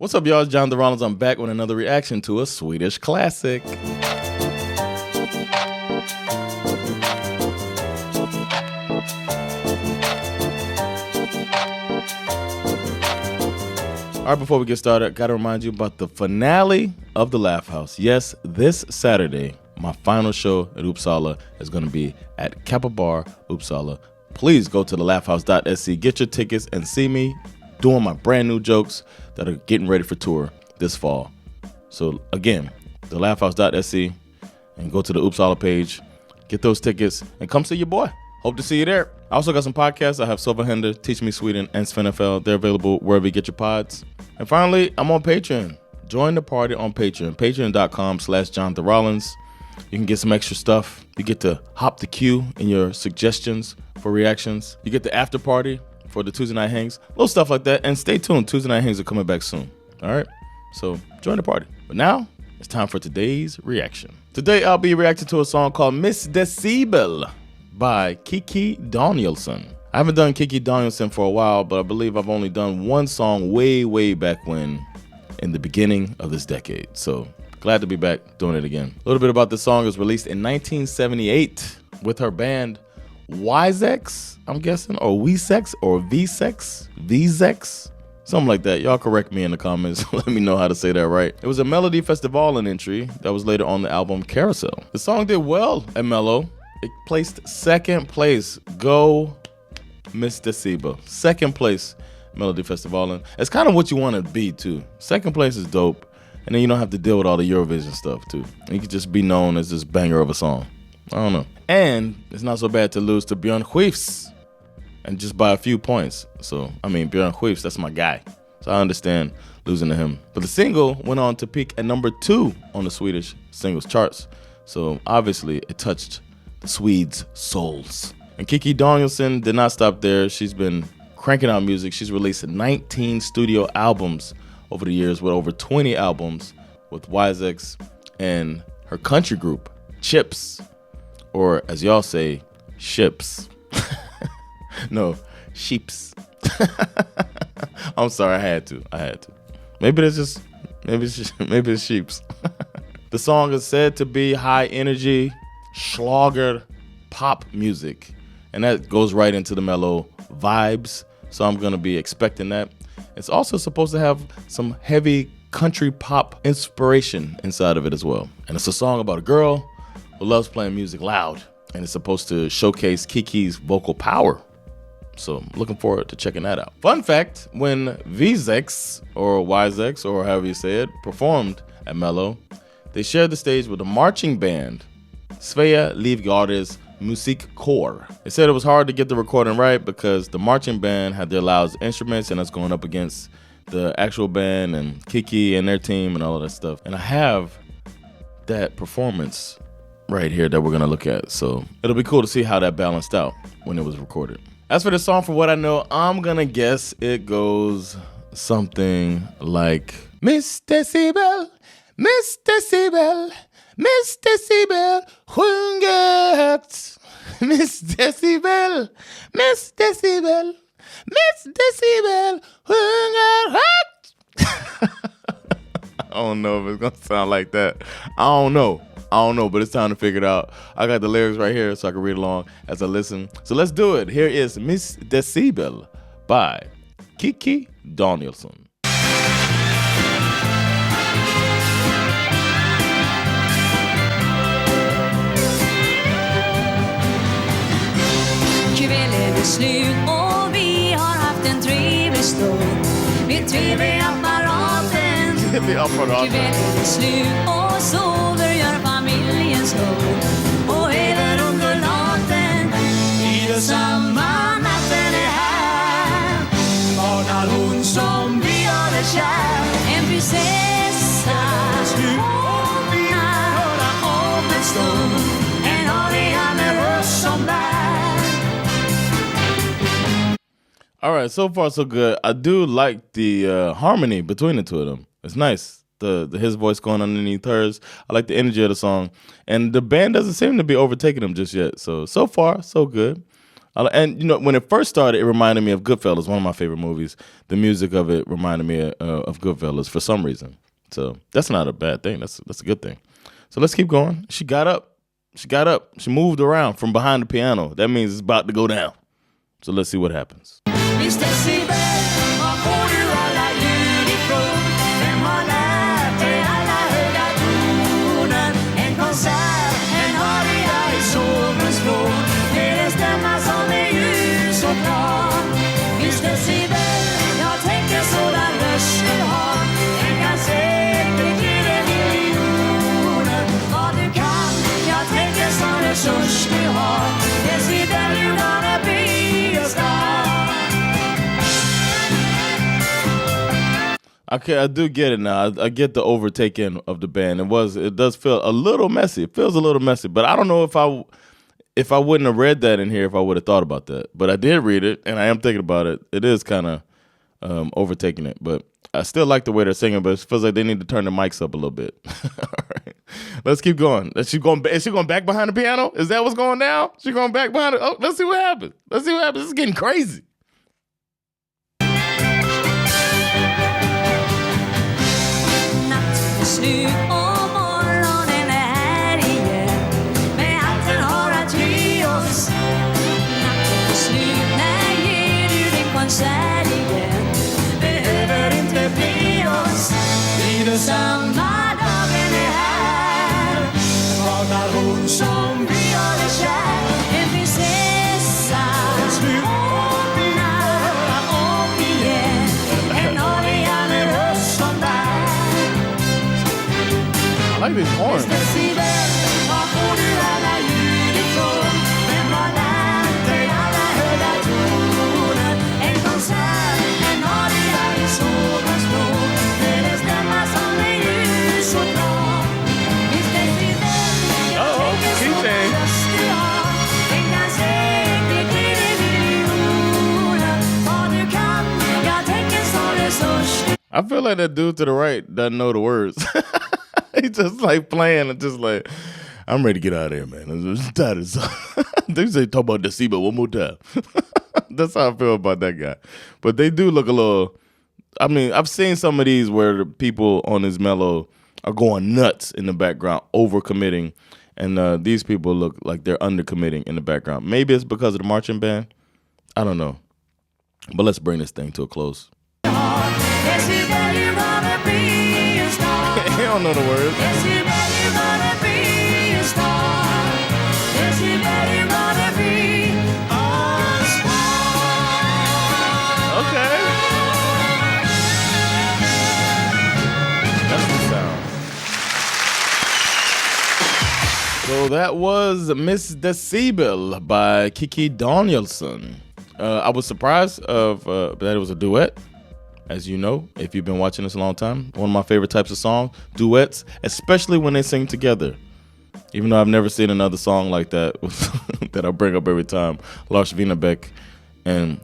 What's up, y'all? It's Jonathan Rollins. I'm back with another reaction to a Swedish classic. All right, before we get started, got to remind you about the finale of The Laugh House. Yes, this Saturday, my final show at Uppsala is going to be at Kappa Bar, Uppsala. Please go to thelaughhouse.se, get your tickets, and see me doing my brand new jokes that are getting ready for tour this fall. So again, thelaughhouse.se, and go to the Uppsala page, get those tickets, and come see your boy. Hope to see you there. I also got some podcasts. I have Silverhänder, Teach Me Sweden, and Svenska. They're available wherever you get your pods. And finally, I'm on Patreon. Join the party on Patreon. Patreon.com/Jonathan Rollins. You can get some extra stuff. You get to hop the queue in your suggestions for reactions. You get the after party for the Tuesday night hangs. Little stuff like that. And stay tuned. Tuesday night hangs are coming back soon. All right? So join the party. But now, it's time for today's reaction. Today, I'll be reacting to a song called Miss Decibel by Kikki Danielsson. I haven't done Kikki Danielsson for a while, but I believe I've only done one song way back when, in the beginning of this decade. So glad to be back doing it again. A little bit about this song. It was released in 1978 with her band Wisex, I'm guessing, or Wesex, or Vzex, something like that. Y'all correct me in the comments. Let me know how to say that right. It was a Melody Festivalen entry that was later on the album Carousel. The song did well at Mello. It placed second place. Go Miss Decibel. Second place, Melody Festivalen. It's kind of what you want to be too. Second place is dope. And then you don't have to deal with all the Eurovision stuff too. And you can just be known as this banger of a song. I don't know. And it's not so bad to lose to Björn Skifs and just by a few points. So, I mean, Björn Skifs, that's my guy. So I understand losing to him. But the single went on to peak at number 2 on the Swedish singles charts. So obviously it touched the Swedes' souls. And Kikki Danielsson did not stop there. She's been cranking out music. She's released 19 studio albums over the years, with over 20 albums with Wisex and her country group, Chips, or as y'all say, Ships. No, Sheeps. I'm sorry, I had to. Maybe it's Sheeps. The song is said to be high energy, Schlager pop music, and that goes right into the mellow vibes, so I'm gonna be expecting that. It's also supposed to have some heavy country pop inspiration inside of it as well. And it's a song about a girl who loves playing music loud, and it's supposed to showcase Kikki's vocal power. So I'm looking forward to checking that out. Fun fact, when Vzex, or Wisex, or however you say it, performed at Mello, they shared the stage with a marching band, Svea Livgardes Musikkår. They said it was hard to get the recording right because the marching band had their loud instruments, and that's going up against the actual band and Kikki and their team and all of that stuff. And I have that performance right here that we're gonna look at. So it'll be cool to see how that balanced out when it was recorded. As for the song, for what I know, I'm gonna guess it goes something like Miss Decibel, Miss Decibel, Miss Decibel, sjunger högt. Miss Decibel, Miss Decibel, Miss Decibel, sjunger högt. I don't know if it's gonna sound like that. I don't know, but it's time to figure it out. I got the lyrics right here so I can read along as I listen. So let's do it. Here is Miss Decibel by Kikki Danielsson. Kvällen är slut och vi har haft en trevlig stund vid TV-apparaten. Kvällen är slut och sover gör familjen stor och även undulaten. I detsamma natten är här vaknar hon som vi har det kär. En prinsessa hon är höra om en stund. En ariane röst som bär. All right, so far so good. I do like the harmony between the two of them. It's nice. His voice going underneath hers. I like the energy of the song. And the band doesn't seem to be overtaking them just yet. So far, so good. And when it first started, it reminded me of Goodfellas, one of my favorite movies. The music of it reminded me of Goodfellas for some reason. So that's not a bad thing. That's a good thing. So let's keep going. She got up. She moved around from behind the piano. That means it's about to go down. So let's see what happens. Miss Decibel, var får du alla ljud ifrån? Vem har lärt dig alla höga toner? En konsert, en aria i solens blå. Det är en stämma som är ljus och klar. Miss Decibel, jag tänker sådan röst du har. Den kan säkert ge dig miljoner. Vad du kan, jag tänker sån resurs du har. Decibel, you gonna be a star. Okay, I do get it now. I get the overtaking of the band. It does feel a little messy. It feels a little messy, but I don't know if I wouldn't have read that in here if I would have thought about that. But I did read it, and I am thinking about it. It is kind of overtaking it, but I still like the way they're singing. But it feels like they need to turn the mics up a little bit. All right, let's keep going. Is she going back behind the piano? Is that what's going down? She going back behind it? Oh, let's see what happens. This is getting crazy. Slut och morgonen är här igen. Med hatten har att hy oss. Natten är slut, när ger du din konsert igen? Behöver inte bli oss. Blir det samma dagen är här? Vaknar hon som vi har är kär? En prinsessa. Slut om igen. En aria med röst som bär. I like these horns. I feel like that dude to the right doesn't know the words. He's just like playing and just like, I'm ready to get out of here, man. I'm just tired of this. They say talk about Decibel one more time. That's how I feel about that guy. But they do look a little, I mean, I've seen some of these where the people on this mellow are going nuts in the background, overcommitting. And these people look like they're undercommitting in the background. Maybe it's because of the marching band. I don't know. But let's bring this thing to a close. He don't know the words. Okay. That's the sound. So that was Miss Decibel by Kikki Danielsson. I was surprised that it was a duet. As you know, if you've been watching this a long time, one of my favorite types of songs, duets, especially when they sing together. Even though I've never seen another song like that that I bring up every time. Lars Winnerbäck and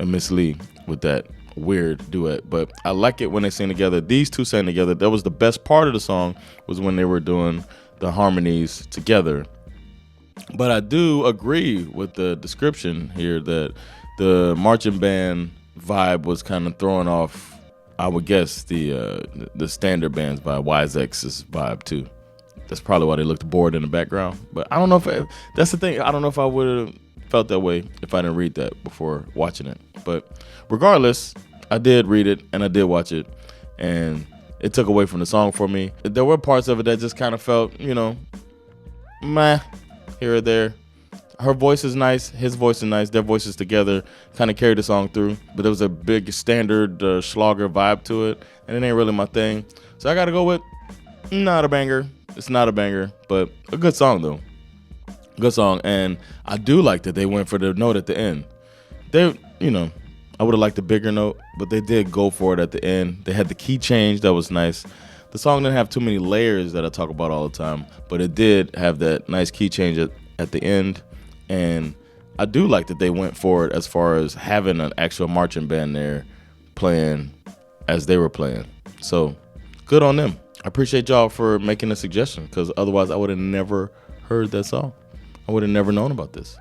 Miss Li with that weird duet. But I like it when they sing together. These two sang together. That was the best part of the song, was when they were doing the harmonies together. But I do agree with the description here that the marching band vibe was kind of throwing off, I would guess, the standard band's vibe, YX's vibe too. That's probably why they looked bored in the background. But I don't know that's the thing. I don't know if I would have felt that way if I didn't read that before watching it. But regardless, I did read it and I did watch it, and it took away from the song for me. There were parts of it that just kind of felt, meh, here or there. Her voice is nice, his voice is nice, their voices together kind of carried the song through, but there was a big standard Schlager vibe to it, and it ain't really my thing. So I gotta go with not a banger. It's not a banger, but a good song though. Good song, and I do like that they went for the note at the end. I would have liked a bigger note, but they did go for it at the end. They had the key change, that was nice. The song didn't have too many layers that I talk about all the time, but it did have that nice key change at the end. And I do like that they went for it as far as having an actual marching band there playing as they were playing. So good on them. I appreciate y'all for making a suggestion, because otherwise I would have never heard that song. I would have never known about this.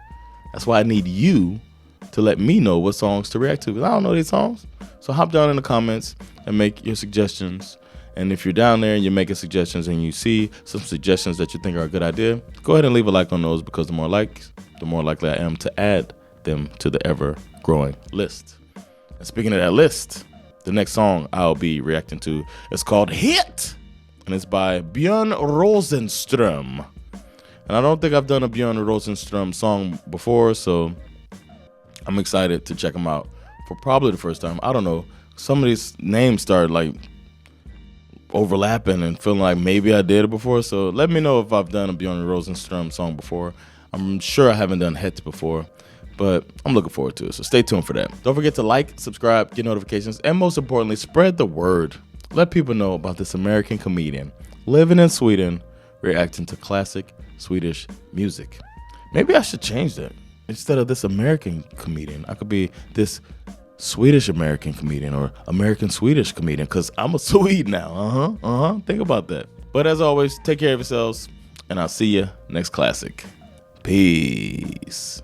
That's why I need you to let me know what songs to react to, because I don't know these songs. So hop down in the comments and make your suggestions. And if you're down there and you're making suggestions and you see some suggestions that you think are a good idea, go ahead and leave a like on those, because the more likes, the more likely I am to add them to the ever-growing list. And speaking of that list, the next song I'll be reacting to is called Hit, and it's by Björn Rosenström. And I don't think I've done a Björn Rosenström song before, so I'm excited to check him out for probably the first time. I don't know. Some of these names started like overlapping and feeling like maybe I did it before. So let me know if I've done a Björn Rosenström song before. I'm sure I haven't done Hits before, but I'm looking forward to it. So stay tuned for that. Don't forget to like, subscribe, get notifications, and most importantly, spread the word. Let people know about this American comedian living in Sweden, reacting to classic Swedish music. Maybe I should change that. Instead of this American comedian, I could be this Swedish American comedian or American Swedish comedian, because I'm a Swede now. Think about that. But as always, take care of yourselves, and I'll see you next classic. Peace.